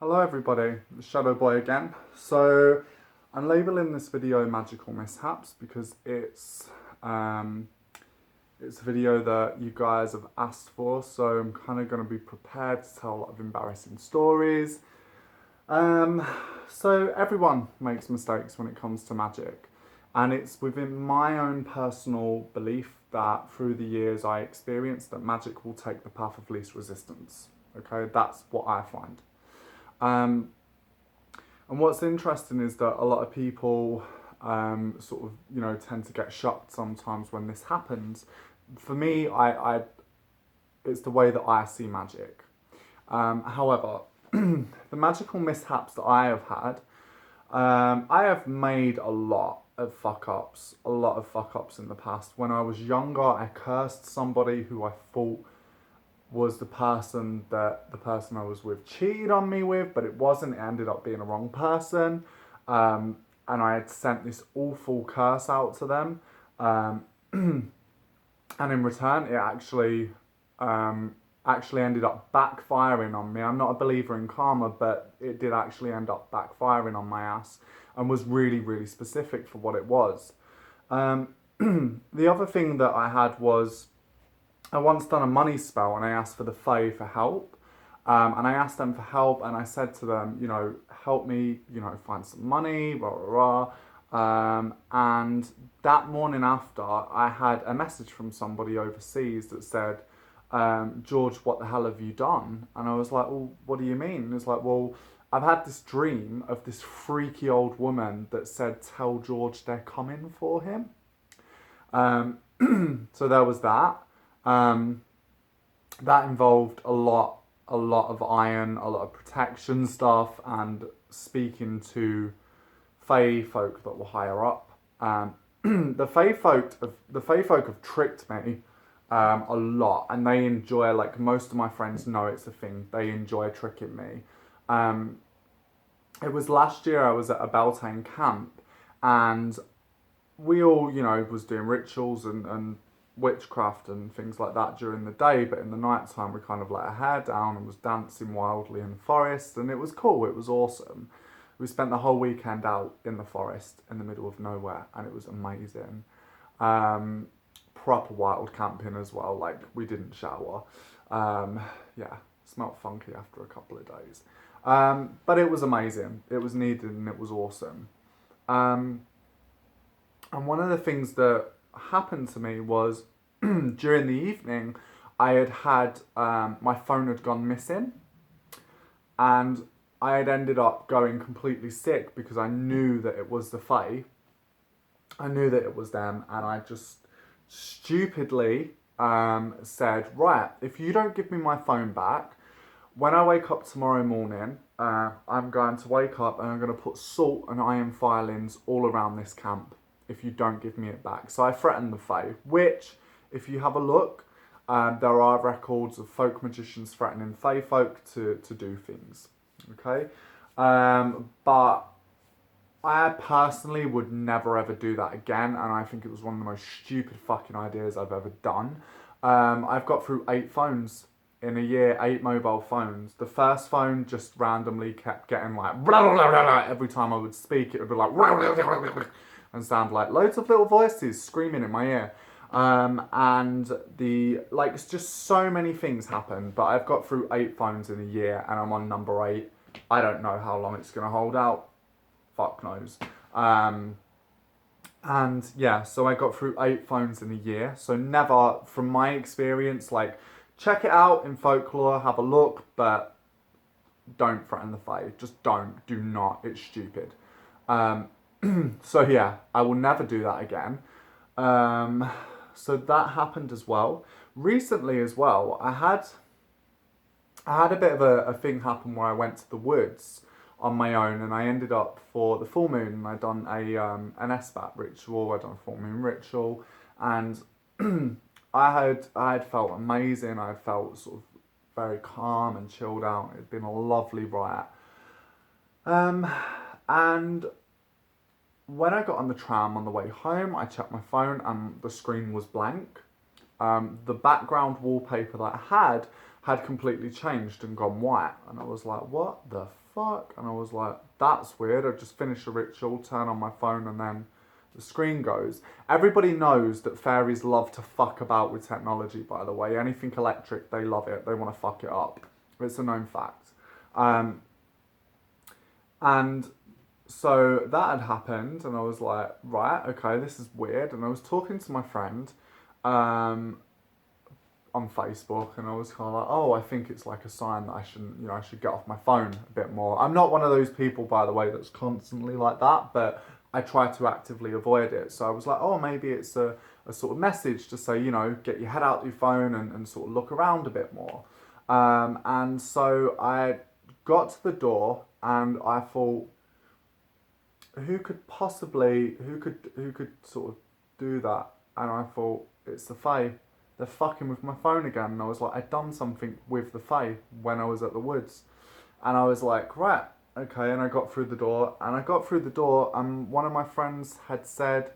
Hello everybody, it's Shadow Boy again. So I'm labelling this video Magical Mishaps because it's a video that you guys have asked for, so I'm kind of going to be prepared to tell a lot of embarrassing stories. So everyone makes mistakes when it comes to magic, and it's within my own personal belief that through the years I experienced that magic will take the path of least resistance. Okay, that's what I find. Um, and what's interesting is that a lot of people tend to get shocked sometimes when this happens. For me, it's the way that I see magic. However, the magical mishaps that I have had, I have made a lot of fuck ups in the past. When I was younger, I cursed somebody who I thought was the person I was with cheated on me with, but it wasn't. It ended up being a wrong person. And I had sent this awful curse out to them. And in return, it actually ended up backfiring on me. I'm not a believer in karma, but it did actually end up backfiring on my ass and was really, really specific for what it was. The other thing that I had was I once done a money spell and I asked for the Fae for help. And I asked them for help and I said to them, help me, find some money, rah, rah, rah. And that morning after, I had a message from somebody overseas that said, George, what the hell have you done? And I was like, well, what do you mean? And it's like, well, I've had this dream of this freaky old woman that said, tell George they're coming for him. So there was that. That involved a lot of iron, a lot of protection stuff, and speaking to Fae folk that were higher up. The Fae folk have tricked me a lot, and they enjoy, like most of my friends know it's a thing. They enjoy tricking me. It was last year I was at a Beltane camp, and we all, was doing rituals and witchcraft and things like that during the day, but in the night time we kind of let our hair down and was dancing wildly in the forest, and it was cool, it was awesome. We spent the whole weekend out in the forest in the middle of nowhere, and it was amazing. Proper wild camping as well, like we didn't shower. Yeah, smelled funky after a couple of days. But it was amazing, it was needed, and it was awesome. And one of the things that happened to me was during the evening, I had my phone had gone missing, and I had ended up going completely sick because I knew that it was the Fae. I knew that it was them, and I just stupidly said, right, if you don't give me my phone back, when I wake up tomorrow morning, I'm going to wake up and I'm going to put salt and iron filings all around this camp if you don't give me it back. So I threatened the Fae, which, if you have a look, there are records of folk magicians threatening Fae folk to do things. Okay? But I personally would never ever do that again, and I think it was one of the most stupid fucking ideas I've ever done. I've got through 8 phones in a year, 8 mobile phones. The first phone just randomly kept getting like blah, blah, blah, blah. Every time I would speak, it would be like blah, blah, blah, blah, and sound like loads of little voices screaming in my ear. And it's just so many things happen, but I've got through 8 phones in a year and I'm on number 8. I don't know how long it's going to hold out. Fuck knows. And yeah, so I got through 8 phones in a year. So never, from my experience, like, check it out in folklore, have a look, but don't threaten the Fae. Just don't. Do not. It's stupid. So yeah, I will never do that again. So that happened as well. Recently as well, I had a bit of a thing happen where I went to the woods on my own, and I ended up for the full moon, and I'd done an SBAT ritual, I'd done a full moon ritual, and I had felt amazing. I felt sort of very calm and chilled out. It'd been a lovely riot. And when I got on the tram on the way home, I checked my phone and the screen was blank. The background wallpaper that I had completely changed and gone white. And I was like, what the fuck? And I was like, that's weird. I just finished a ritual, turn on my phone, and then the screen goes. Everybody knows that fairies love to fuck about with technology, by the way. Anything electric, they love it. They want to fuck it up. It's a known fact. And so that had happened, and I was like, right, okay, this is weird. And I was talking to my friend on Facebook, and I was kind of like, oh, I think it's like a sign that I shouldn't, I should get off my phone a bit more. I'm not one of those people, by the way, that's constantly like that, but I try to actively avoid it. So I was like, oh, maybe it's a sort of message to say, get your head out your phone and sort of look around a bit more. And so I got to the door, and I thought, who could sort of do that? And I thought, it's the Fae. They're fucking with my phone again. And I was like, I'd done something with the Fae when I was at the woods. And I was like, right, okay. And I got through the door, and one of my friends had said,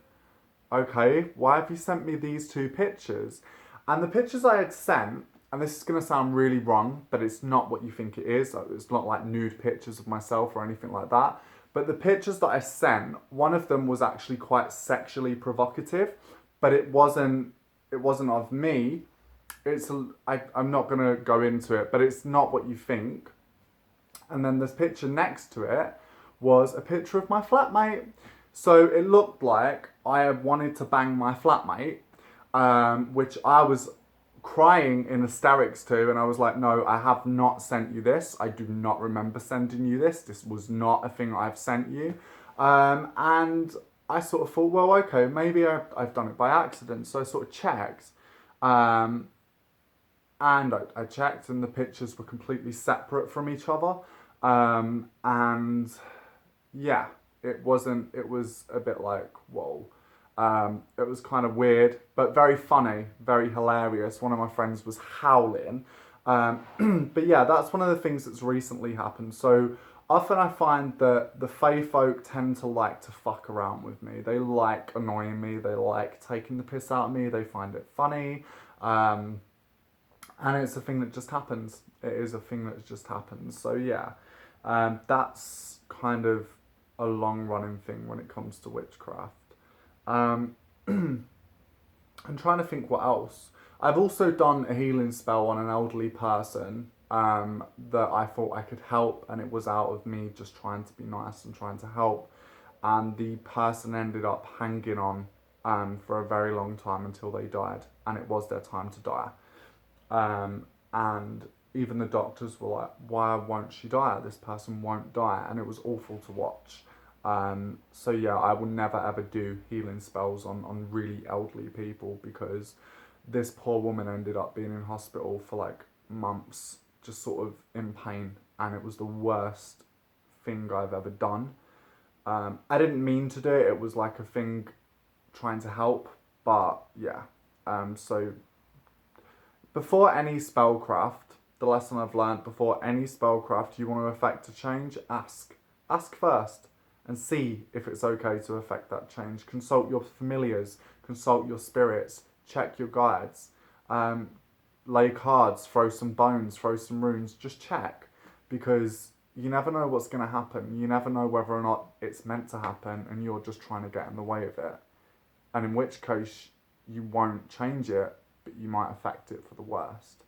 okay, why have you sent me these two pictures? And the pictures I had sent, and this is going to sound really wrong, but it's not what you think it is. It's not like nude pictures of myself or anything like that. But the pictures that I sent, one of them was actually quite sexually provocative, but it wasn't of me. I'm not going to go into it, but it's not what you think. And then this picture next to it was a picture of my flatmate. So it looked like I had wanted to bang my flatmate, which I was crying in hysterics to, and I was like, no, I have not sent you this. I do not remember sending you this. This was not a thing I've sent you. And I sort of thought, well, okay, maybe I've done it by accident. So I sort of checked. And I checked, and the pictures were completely separate from each other. And yeah, it was a bit like, whoa. It was kind of weird, but very funny, very hilarious. One of my friends was howling. But yeah, that's one of the things that's recently happened. So often I find that the Fae folk tend to like to fuck around with me. They like annoying me. They like taking the piss out of me. They find it funny. And it's a thing that just happens. It is a thing that just happens. So yeah, that's kind of a long running thing when it comes to witchcraft. I'm trying to think what else. I've also done a healing spell on an elderly person that I thought I could help, and it was out of me just trying to be nice and trying to help. And the person ended up hanging on for a very long time until they died, and it was their time to die. And even the doctors were like, why won't she die? This person won't die. And it was awful to watch. So yeah, I will never ever do healing spells on really elderly people, because this poor woman ended up being in hospital for like months, just sort of in pain, and it was the worst thing I've ever done. I didn't mean to do it. It was like a thing trying to help, but yeah. So before any spellcraft, the lesson I've learned, before any spellcraft you want to effect a change, ask. Ask first and see if it's okay to effect that change. Consult your familiars, consult your spirits, check your guides, lay cards, throw some bones, throw some runes, just check, because you never know what's going to happen. You never know whether or not it's meant to happen and you're just trying to get in the way of it. And in which case, you won't change it, but you might affect it for the worst.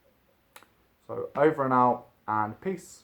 So over and out, and peace.